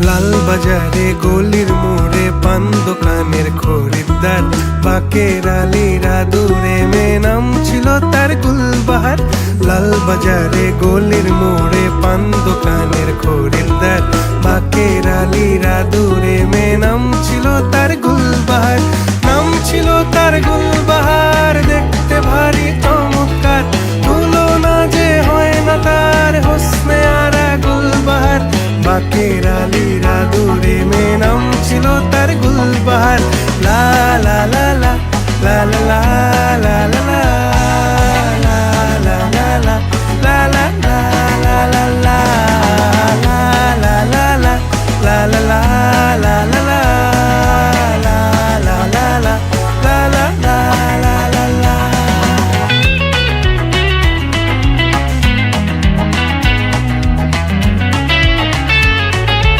লাল বাজারে গলির মোড়ে পান দোকানের খরিদ্দার, বাকের আলীরা দূরে মে নাম ছিল তার গুলবাহার। লাল বাজারে গলির মোড়ে পান দোকানের খরিদ্দার, বাকের আলীরা দূরে মে নাম ছিল তার গুলবাহার। নাম ছিল তার গুলবাহার, দেখতে ভারী চমৎকার, তুলনা যে হয় না তার হোসনে আরা গুলবাহার। বাকের আলীরা দূরে মে নাম ছিল তার গুলবাহার। লা লা লা লা লা লা লা।